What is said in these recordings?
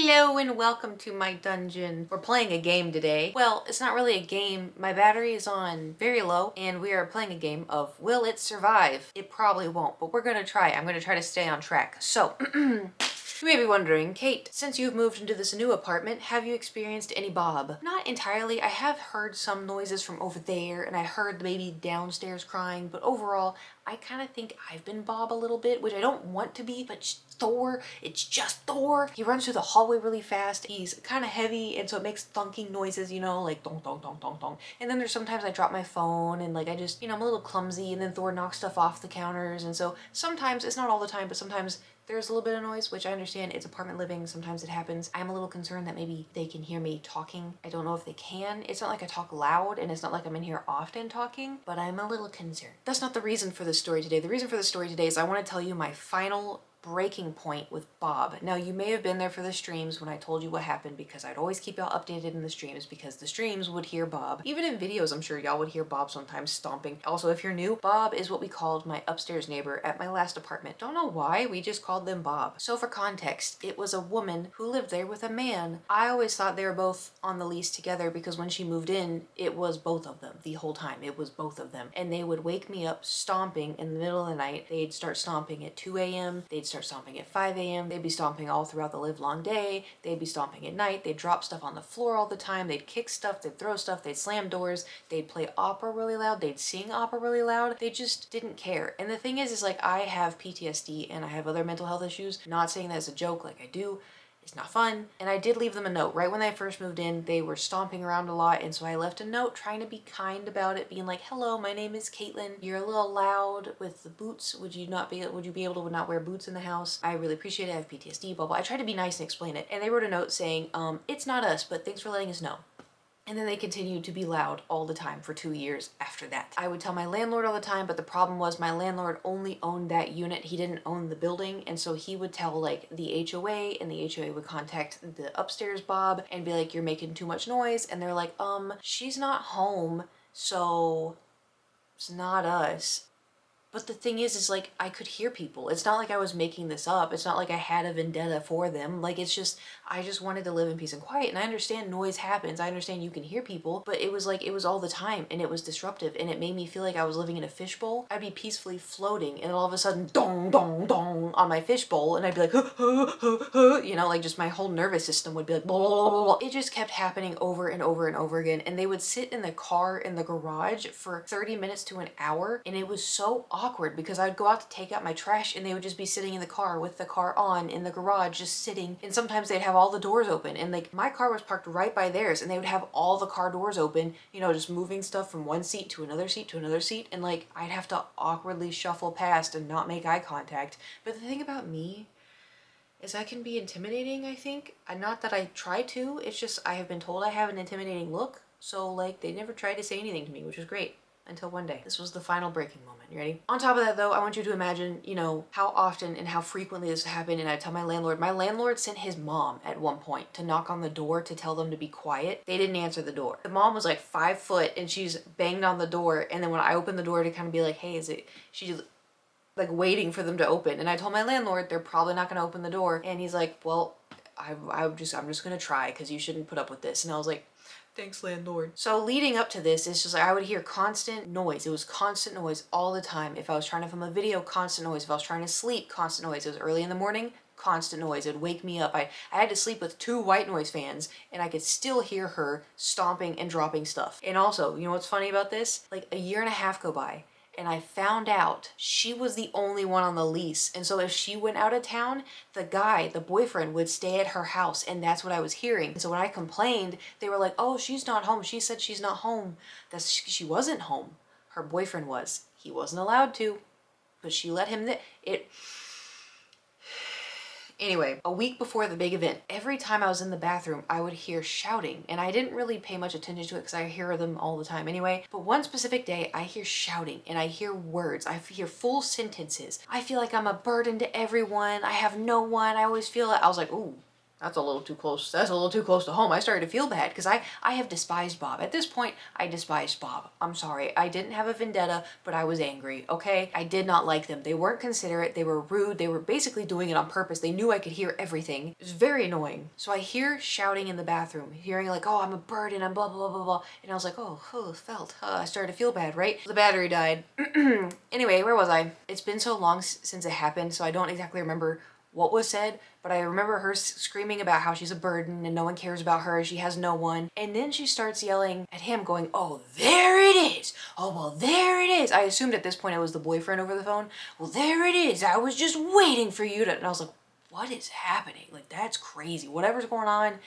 Hello and welcome to my dungeon. We're playing a game today. Well, it's not really a game. My battery is on very low and we are playing a game of Will It Survive? It probably won't, but we're gonna try. I'm gonna try to stay on track. So, you may be wondering, Kate, since you've moved into this new apartment, have you experienced any Bob? Not entirely. I have heard some noises from over there and I heard the baby downstairs crying, but overall, I kind of think I've been Bob a little bit, which I don't want to be, but Thor, it's just Thor. He runs through the hallway really fast. He's kind of heavy and so it makes thunking noises, you know, like dong dong dong dong dong. And then there's sometimes I drop my phone and like I just, I'm a little clumsy and then Thor knocks stuff off the counters. And so sometimes, it's not all the time, but sometimes there's a little bit of noise, which I understand. It's apartment living. Sometimes it happens. I'm a little concerned that maybe they can hear me talking. I don't know if they can. It's not like I talk loud and it's not like I'm in here often talking, but I'm a little concerned. That's not the reason for this story today. The reason for the story today is I want to tell you my final breaking point with Bob. Now, you may have been there for the streams when I told you what happened because I'd always keep y'all updated in the streams because the streams would hear Bob. Even in videos, I'm sure y'all would hear Bob sometimes stomping. Also, if you're new, Bob is what we called my upstairs neighbor at my last apartment. Don't know why, we just called them Bob. So for context, it was a woman who lived there with a man. I always thought they were both on the lease together because when she moved in, it was both of them the whole time. It was both of them. And they would wake me up stomping in the middle of the night. They'd start stomping at 2 a.m. They'd start stomping at 5 a.m. They'd be stomping all throughout the live long day. They'd be stomping at night. They'd drop stuff on the floor all the time. They'd kick stuff. They'd throw stuff. They'd slam doors. They'd play opera really loud. They'd sing opera really loud. They just didn't care. And the thing is like I have PTSD and I have other mental health issues. Not saying that as a joke, like I do. It's not fun. And I did leave them a note. Right when I first moved in, they were stomping around a lot. And so I left a note trying to be kind about it, being like, hello, my name is Caitlin. You're a little loud with the boots. Would you be able to not wear boots in the house? I really appreciate it. I have PTSD, blah, blah. I tried to be nice and explain it. And they wrote a note saying, it's not us, but thanks for letting us know. And then they continued to be loud all the time for 2 years after that. I would tell my landlord all the time, but the problem was my landlord only owned that unit. He didn't own the building. And so he would tell like the HOA and the HOA would contact the upstairs Bob and be like, you're making too much noise. And they're like, she's not home. So it's not us. But the thing is like, I could hear people. It's not like I was making this up. It's not like I had a vendetta for them. Like, it's just, I just wanted to live in peace and quiet. And I understand noise happens. I understand you can hear people, but it was like, it was all the time and it was disruptive and it made me feel like I was living in a fishbowl. I'd be peacefully floating and all of a sudden, dong, dong, dong on my fishbowl. And I'd be like, like just my whole nervous system would be like, blah, blah, blah, blah. It just kept happening over and over and over again. And they would sit in the car in the garage for 30 minutes to an hour. And it was so awkward because I'd go out to take out my trash and they would just be sitting in the car with the car on in the garage, just sitting. And sometimes they'd have all the doors open and like my car was parked right by theirs and they would have all the car doors open, just moving stuff from one seat to another seat to another seat. And like, I'd have to awkwardly shuffle past and not make eye contact. But the thing about me is I can be intimidating, I think. Not that I try to, it's just I have been told I have an intimidating look. So like, they never tried to say anything to me, which is great. Until one day. This was the final breaking moment. You ready? On top of that though, I want you to imagine, how often and how frequently this happened. And I tell my landlord sent his mom at one point to knock on the door to tell them to be quiet. They didn't answer the door. The mom was like 5 foot and she's banged on the door. And then when I opened the door to kind of be like, hey, she's like waiting for them to open. And I told my landlord, they're probably not going to open the door. And he's like, well, I'm just going to try because you shouldn't put up with this. And I was like, thanks, landlord. So leading up to this, it's just like I would hear constant noise. It was constant noise all the time. If I was trying to film a video, constant noise. If I was trying to sleep, constant noise. It was early in the morning, constant noise. It would wake me up. I had to sleep with 2 white noise fans and I could still hear her stomping and dropping stuff. And also, you know what's funny about this? Like a year and a half go by and I found out she was the only one on the lease. And so if she went out of town, the boyfriend would stay at her house and that's what I was hearing. And so when I complained, they were like, oh, she's not home. She said she's not home. She wasn't home. Her boyfriend was. He wasn't allowed to, but she let him. Anyway, a week before the big event, every time I was in the bathroom, I would hear shouting. And I didn't really pay much attention to it because I hear them all the time anyway. But one specific day, I hear shouting and I hear words. I hear full sentences. I feel like I'm a burden to everyone. I have no one. I always feel it. I was like, ooh, That's a little too close. That's a little too close to home. I started to feel bad because I have despised Bob. At this point, I despised Bob. I'm sorry. I didn't have a vendetta, but I was angry, okay? I did not like them. They weren't considerate. They were rude. They were basically doing it on purpose. They knew I could hear everything. It was very annoying. So I hear shouting in the bathroom, hearing like, oh, I'm a bird and I'm blah, blah, blah, blah. And I was like, oh, felt. I started to feel bad, right? The battery died. Anyway, where was I? It's been so long since it happened, so I don't exactly remember what was said, but I remember her screaming about how she's a burden and no one cares about her, she has no one. And then she starts yelling at him going, oh, there it is. Oh, well, there it is. I assumed at this point it was the boyfriend over the phone. Well, there it is. I was just waiting for you to, and I was like, what is happening? Like, that's crazy. Whatever's going on,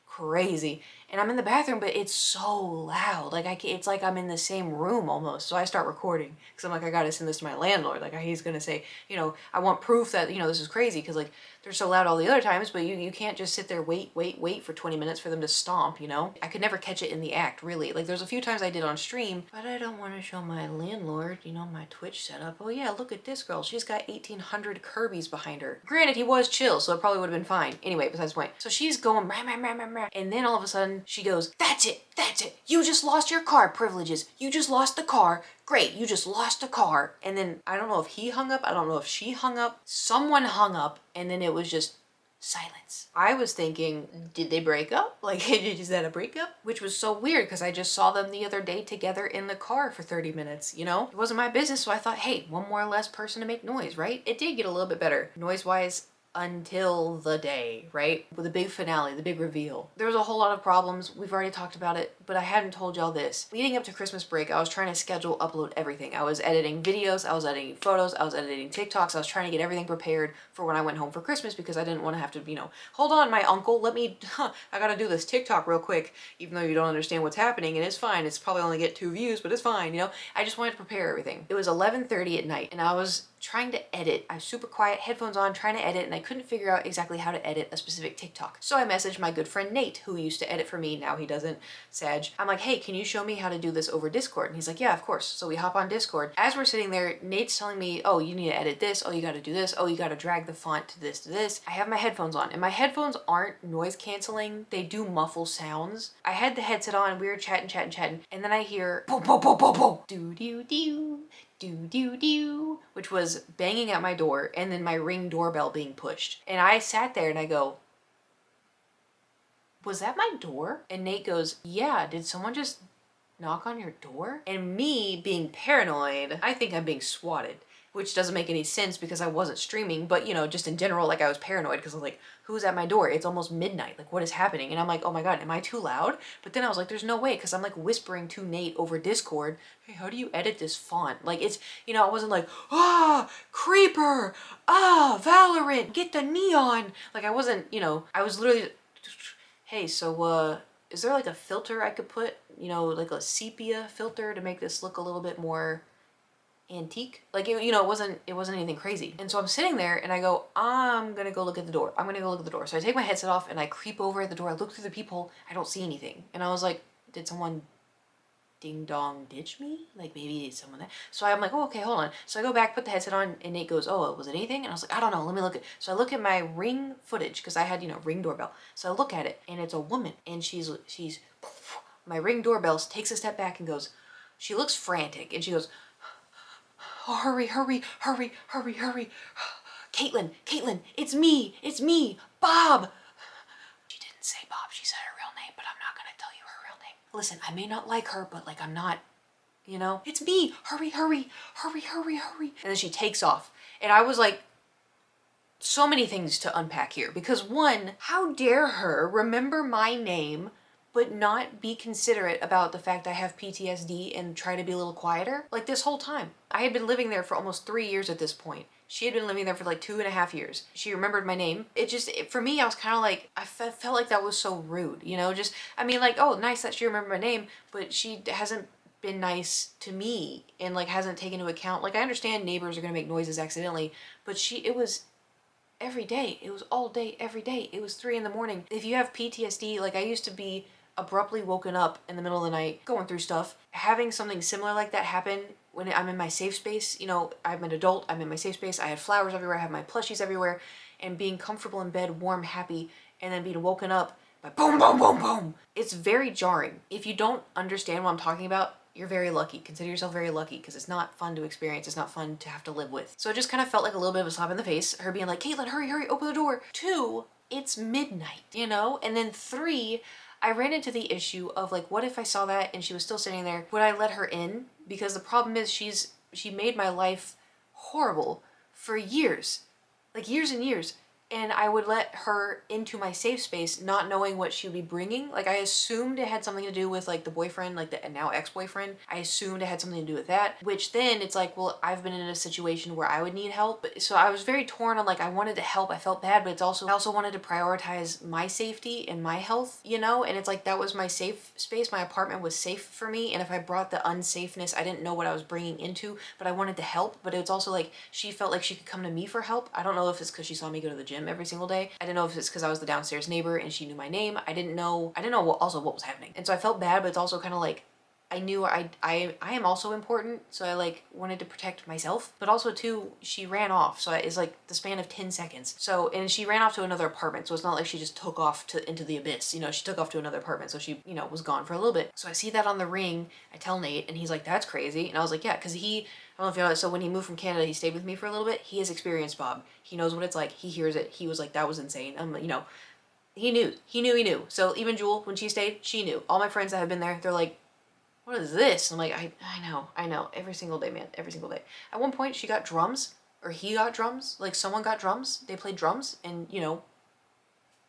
crazy. And I'm in the bathroom, but it's so loud. Like it's like I'm in the same room almost. So I start recording because I'm like, I gotta send this to my landlord. Like he's gonna say, you know, I want proof that, you know, this is crazy because like they're so loud all the other times, but you can't just sit there, wait for 20 minutes for them to stomp, you know? I could never catch it in the act, really. Like there's a few times I did on stream, but I don't want to show my landlord, you know, my Twitch setup. Oh yeah, look at this girl. She's got 1,800 Kirby's behind her. Granted, he was chill, so it probably would have been fine. Anyway, besides the point. So she's going, rah, rah, rah, rah, rah, and then all of a sudden she goes, that's it. You just lost your car privileges. You just lost the car. Great, you just lost a car. And then I don't know if he hung up. I don't know if she hung up. Someone hung up, and then it was just silence. I was thinking, did they break up? Like, is that a breakup? Which was so weird because I just saw them the other day together in the car for 30 minutes, you know? It wasn't my business, so I thought, hey, one more less person to make noise, right? It did get a little bit better noise-wise until the day, right? With the big finale, the big reveal. There was a whole lot of problems. We've already talked about it, but I hadn't told y'all this. Leading up to Christmas break, I was trying to schedule, upload everything. I was editing videos, I was editing photos, I was editing TikToks, I was trying to get everything prepared for when I went home for Christmas because I didn't want to have to, you know, hold on, my uncle, let me, I gotta do this TikTok real quick, even though you don't understand what's happening, and it's fine. It's probably only get 2 views, but it's fine, you know? I just wanted to prepare everything. It was 11:30 at night, and I was trying to edit. I was super quiet, headphones on, trying to edit, and I couldn't figure out exactly how to edit a specific TikTok. So I messaged my good friend Nate, who used to edit for me, now he doesn't, Sag. I'm like, hey, can you show me how to do this over Discord? And he's like, yeah, of course. So we hop on Discord. As we're sitting there, Nate's telling me, oh, you need to edit this, oh, you gotta do this, oh, you gotta drag the font to this, to this. I have my headphones on, and my headphones aren't noise canceling, they do muffle sounds. I had the headset on, we were chatting, and then I hear, boom, boom, boom, boom, boom, doo-doo-doo, do, which was banging at my door, and then my Ring doorbell being pushed. And I sat there and I go, was that my door? And Nate goes, yeah, did someone just knock on your door? And me being paranoid, I think I'm being swatted, which doesn't make any sense because I wasn't streaming, but you know, just in general, like I was paranoid because I was like, who's at my door? It's almost midnight. Like, what is happening? And I'm like, oh my God, am I too loud? But then I was like, there's no way, because I'm like whispering to Nate over Discord, hey, how do you edit this font? Like, it's, you know, I wasn't like, Creeper, Valorant, get the neon. Like, I wasn't, you know, I was literally, hey, so, is there like a filter I could put, you know, like a sepia filter to make this look a little bit more antique? Like, you know, it wasn't anything crazy. And so I'm sitting there and I go, I'm gonna go look at the door. So I take my headset off and I creep over at the door. I look through the peephole. I don't see anything. And I was like, did someone ding dong ditch me? Like maybe someone that. So I'm like, oh, okay, hold on. So I go back, put the headset on, and Nate goes, oh, was it anything? And I was like, I don't know, let me look at. So I look at my Ring footage because I had, you know, Ring doorbell. So I look at it and it's a woman and she's my Ring doorbell takes a step back and goes, she looks frantic and she goes, oh, hurry. Caitlin, it's me, Bob. She didn't say Bob, she said her real name, but I'm not gonna tell you her real name. Listen, I may not like her, but like I'm not, you know, it's me, hurry. And then she takes off. And I was like, so many things to unpack here because one, how dare her remember my name but not be considerate about the fact I have PTSD and try to be a little quieter? Like this whole time. I had been living there for almost 3 years at this point. She had been living there for like 2.5 years. She remembered my name. For me, I was kind of like, I felt like that was so rude, you know? Just, I mean, like, oh, nice that she remembered my name, but she hasn't been nice to me and like hasn't taken into account, like I understand neighbors are gonna make noises accidentally, but it was every day. It was all day, every day. It was 3 a.m. If you have PTSD, like I used to be abruptly woken up in the middle of the night going through stuff. Having something similar like that happen when I'm in my safe space, you know, I'm an adult, I'm in my safe space, I had flowers everywhere, I have my plushies everywhere, and being comfortable in bed, warm, happy, and then being woken up by boom, boom, boom, boom. It's very jarring. If you don't understand what I'm talking about, you're very lucky. Consider yourself very lucky because it's not fun to experience. It's not fun to have to live with. So it just kind of felt like a little bit of a slap in the face. Her being like, Caitlin, hurry, hurry, open the door. 2, it's midnight, you know? And then 3, I ran into the issue of like, what if I saw that and she was still sitting there? Would I let her in? Because the problem is she made my life horrible for years, like years and years. And I would let her into my safe space not knowing what she would be bringing. Like I assumed it had something to do with like the boyfriend, like the now ex-boyfriend. I assumed it had something to do with that, which then it's like, well, I've been in a situation where I would need help. So I was very torn on like, I wanted to help. I felt bad, but I also wanted to prioritize my safety and my health, you know? And it's like, that was my safe space. My apartment was safe for me. And if I brought the unsafeness, I didn't know what I was bringing into, but I wanted to help. But it's also like, she felt like she could come to me for help. I don't know if it's because she saw me go to the gym every single day. I didn't know if it's because I was the downstairs neighbor and she knew my name. I didn't know what was happening. And so I felt bad, but it's also kind of like, I knew I am also important, so I like wanted to protect myself, but also too, she ran off. So it's like the span of 10 seconds. So, and she ran off to another apartment. So it's not like she just took off into the abyss, you know, she took off to another apartment. So she, you know, was gone for a little bit. So I see that on the ring. I tell Nate and he's like, that's crazy. And I was like, yeah, cause I don't know if you know, so when he moved from Canada, he stayed with me for a little bit. He has experienced Bob. He knows what it's like. He hears it. He was like, that was insane. You know, he knew. So even Jewel, when she stayed, she knew. All my friends that have been there, they're like, what is this? I'm like, I know, every single day, man, every single day. At one point, she got drums, or he got drums, like someone got drums, they played drums, and you know,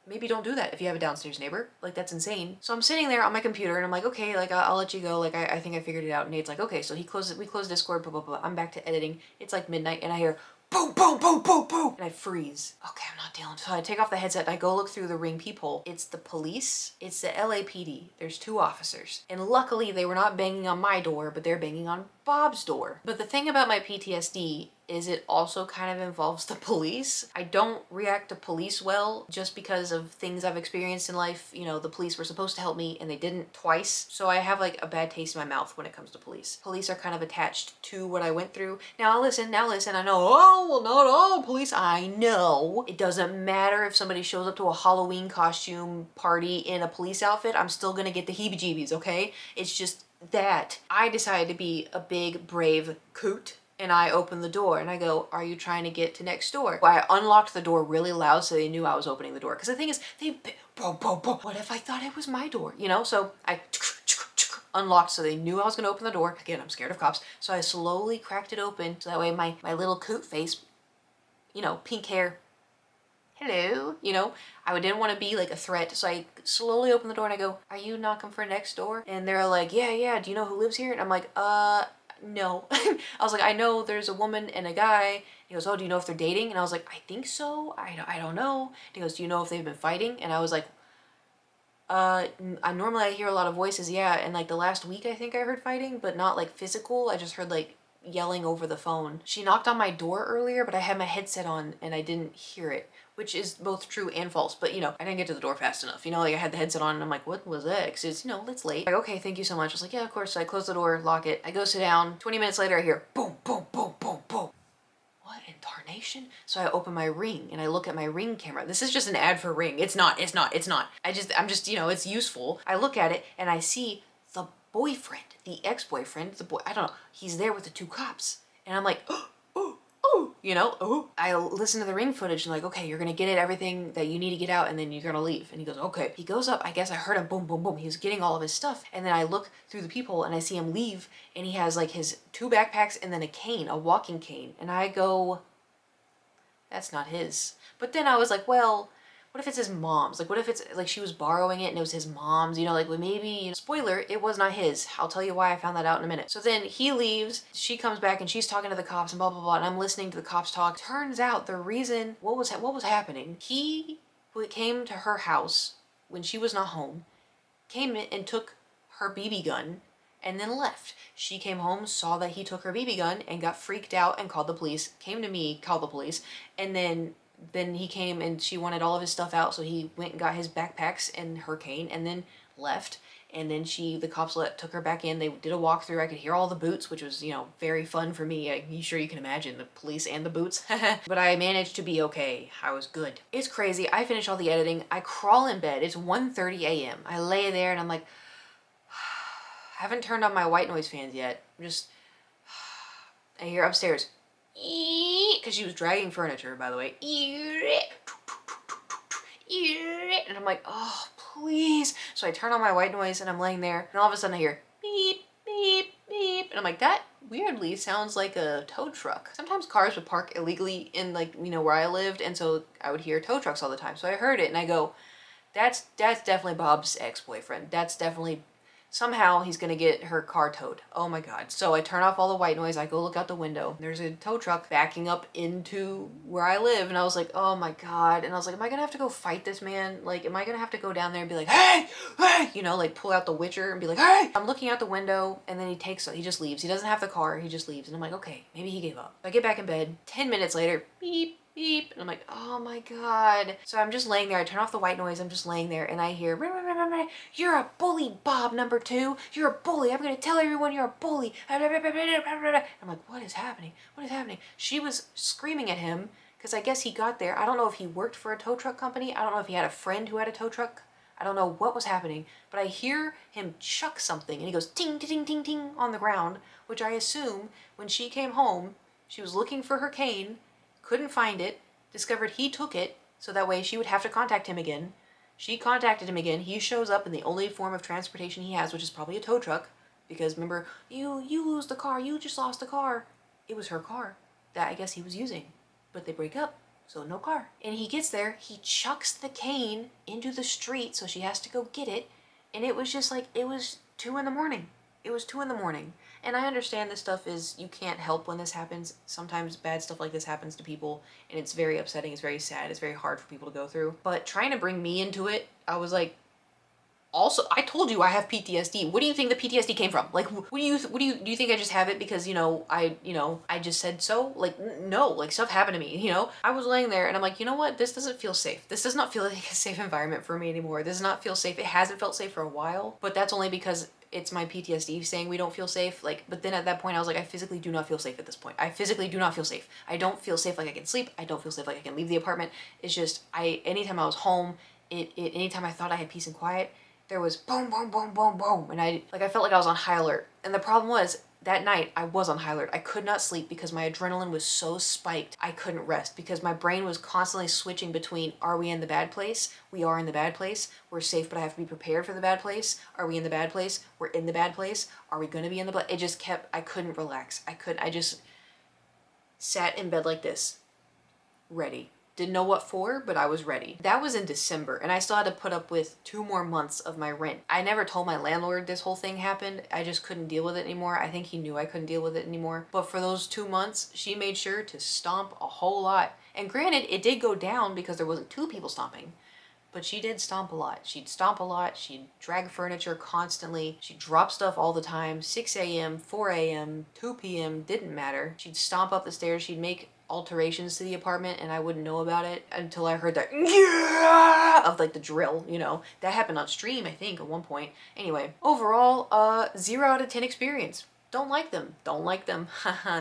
maybe don't do that if you have a downstairs neighbor. Like, that's insane. So I'm sitting there on my computer, and I'm like, okay, like, I'll let you go, like, I think I figured it out. And Nate's like, okay, so we closed Discord, blah, blah, blah. I'm back to editing. It's like midnight, and I hear, boom, boom, boom, boom, boom. And I freeze. Okay, I'm not dealing. So I take off the headset and I go look through the ring peephole. It's the police. It's the LAPD. There's 2 officers. And luckily they were not banging on my door, but they're banging on Bob's door. But the thing about my PTSD is it also kind of involves the police. I don't react to police well just because of things I've experienced in life. You know, the police were supposed to help me and they didn't twice. So I have like a bad taste in my mouth when it comes to police. Police are kind of attached to what I went through. Now listen, I know, oh, well, not all police. I know. It doesn't matter if somebody shows up to a Halloween costume party in a police outfit. I'm still gonna get the heebie-jeebies, okay? It's just that I decided to be a big, brave coot. And I open the door and I go, are you trying to get to next door? Well, I unlocked the door really loud so they knew I was opening the door. Because the thing is, what if I thought it was my door? You know, so I unlocked so they knew I was going to open the door. Again, I'm scared of cops. So I slowly cracked it open so that way my little coot face, you know, pink hair, hello, you know, I didn't want to be like a threat. So I slowly open the door and I go, are you knocking for next door? And they're like, yeah, do you know who lives here? And I'm like, no. I was like, I know there's a woman and a guy. He goes, oh, do you know if they're dating? And I was like, I think so. I don't know. And he goes, do you know if they've been fighting? And I was like, I hear a lot of voices, yeah. And like the last week, I think I heard fighting, but not like physical. I just heard like yelling over the phone. She knocked on my door earlier, but I had my headset on and I didn't hear it, which is both true and false. But you know, I didn't get to the door fast enough. You know, like I had the headset on and I'm like, what was that? Because it's, you know, it's late. Like, okay, thank you so much. I was like, yeah, of course. So I close the door, lock it. I go sit down. 20 minutes later, I hear boom, boom, boom, boom, boom. What in tarnation? So I open my Ring and I look at my Ring camera. This is just an ad for Ring. It's not. I'm just, you know, it's useful. I look at it and I see the boyfriend, the ex-boyfriend, the boy, I don't know, he's there with the 2 cops. And I'm like, oh, you know, oh. I listen to the Ring footage and like, okay, you're gonna get it, everything that you need to get out, and then you're gonna leave. And he goes, okay. He goes up, I guess I heard him, boom, boom, boom. He was getting all of his stuff. And then I look through the peephole and I see him leave, and he has like his 2 backpacks and then a cane, a walking cane. And I go, that's not his. But then I was like, well, what if it's his mom's? Like, what if it's like she was borrowing it and it was his mom's? You know, like, well, maybe, you know, spoiler, it was not his. I'll tell you why I found that out in a minute. So then he leaves, she comes back and she's talking to the cops and blah, blah, blah. And I'm listening to the cops talk. Turns out the reason, what was happening, he came to her house when she was not home, came in and took her BB gun and then left. She came home, saw that he took her BB gun and got freaked out and called the police, came to me, called the police, and then then he came and she wanted all of his stuff out, so he went and got his backpacks and her cane and then left. And then the cops took her back in. They did a walkthrough. I could hear all the boots, which was, very fun for me. You sure you can imagine the police and the boots. But I managed to be okay. I was good. It's crazy. I finish all the editing. I crawl in bed. It's 1:30 a.m. I lay there and I'm like, I haven't turned on my white noise fans yet. I hear upstairs, because she was dragging furniture, by the way. And I'm like, oh, please. So I turn on my white noise and I'm laying there and all of a sudden I hear beep, beep, beep. And I'm like, that weirdly sounds like a tow truck. Sometimes cars would park illegally in where I lived. And so I would hear tow trucks all the time. So I heard it and I go, that's definitely Bob's ex-boyfriend. That's definitely, somehow he's gonna get her car towed. Oh my God. So I turn off all the white noise. I go look out the window. There's a tow truck backing up into where I live. And I was like, oh my God. And I was like, am I gonna have to go fight this man? Like, am I gonna have to go down there and be like, hey, pull out the Witcher and be like, hey. I'm looking out the window and then he just leaves. He doesn't have the car. He just leaves. And I'm like, okay, maybe he gave up. So I get back in bed. 10 minutes later, beep, beep. And I'm like, oh my God. So I'm just laying there. I turn off the white noise. I'm just laying there and I hear, you're a bully, Bob number 2. You're a bully. I'm going to tell everyone you're a bully. I'm like, what is happening? What is happening? She was screaming at him because I guess he got there. I don't know if he worked for a tow truck company. I don't know if he had a friend who had a tow truck. I don't know what was happening, but I hear him chuck something and he goes ting, ting, ting, ting on the ground, which I assume when she came home, she was looking for her cane, couldn't find it, discovered he took it, so that way she would have to contact him again. She contacted him again. He shows up in the only form of transportation he has, which is probably a tow truck, because remember, you lose the car, you just lost the car. It was her car that I guess he was using, but they break up, so no car. And he gets there, he chucks the cane into the street, so she has to go get it, and it was just like, it was 2 in the morning. It was 2 in the morning. And I understand this stuff is, you can't help when this happens. Sometimes bad stuff like this happens to people and it's very upsetting, it's very sad, it's very hard for people to go through. But trying to bring me into it, I was like, also, I told you I have PTSD. What do you think the PTSD came from? Like, do you think I just have it because, I just said so? Like, no, like stuff happened to me, I was laying there and I'm like, you know what? This doesn't feel safe. This does not feel like a safe environment for me anymore. This does not feel safe. It hasn't felt safe for a while, but that's only because it's my PTSD saying we don't feel safe. But then at that point I was like, I physically do not feel safe at this point. I physically do not feel safe. I don't feel safe like I can sleep. I don't feel safe like I can leave the apartment. It's just, anytime I was home, anytime I thought I had peace and quiet, there was boom, boom, boom, boom, boom. And I felt like I was on high alert. And the problem was, that night I was on high alert. I could not sleep because my adrenaline was so spiked. I couldn't rest because my brain was constantly switching between, are we in the bad place? We are in the bad place. We're safe, but I have to be prepared for the bad place. Are we in the bad place? We're in the bad place. Are we going to be in the bad? It just kept, I couldn't relax. I just sat in bed like this, ready. Didn't know what for, but I was ready. That was in December, and I still had to put up with 2 more months of my rent. I never told my landlord this whole thing happened. I just couldn't deal with it anymore. I think he knew I couldn't deal with it anymore. But for those 2 months, she made sure to stomp a whole lot. And granted, it did go down because there wasn't 2 people stomping. But she did stomp a lot. She'd stomp a lot. She'd drag furniture constantly. She'd drop stuff all the time. 6 a.m., 4 a.m., 2 p.m., didn't matter. She'd stomp up the stairs. She'd make alterations to the apartment and I wouldn't know about it until I heard that yeah of like the drill, That happened on stream, I think, at one point. Anyway, overall, 0 out of 10 experience. Don't like them. Don't like them.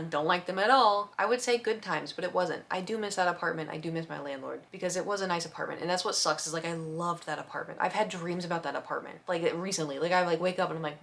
Don't like them at all. I would say good times, but it wasn't. I do miss that apartment. I do miss my landlord because it was a nice apartment. And that's what sucks is like I loved that apartment. I've had dreams about that apartment like recently. Like I wake up and I'm like,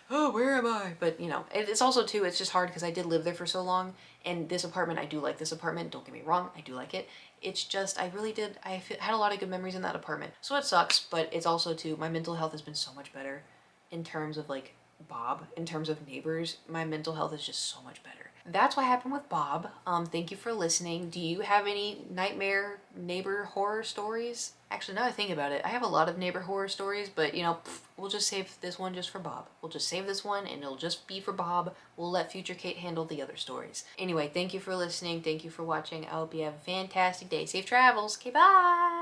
oh, where am I? But it's also too, it's just hard because I did live there for so long. And this apartment, I do like this apartment. Don't get me wrong. I do like it. It's just, I really did. I had a lot of good memories in that apartment. So it sucks, but it's also too, my mental health has been so much better in terms of like Bob, in terms of neighbors. My mental health is just so much better. That's what happened with Bob. Thank you for listening. Do you have any nightmare neighbor horror stories? Actually, now I think about it, I have a lot of neighbor horror stories, but we'll just save this one just for Bob. We'll just save this one and it'll just be for Bob. We'll let future Kate handle the other stories. Anyway, thank you for listening. Thank you for watching. I hope you have a fantastic day. Safe travels. Okay, bye.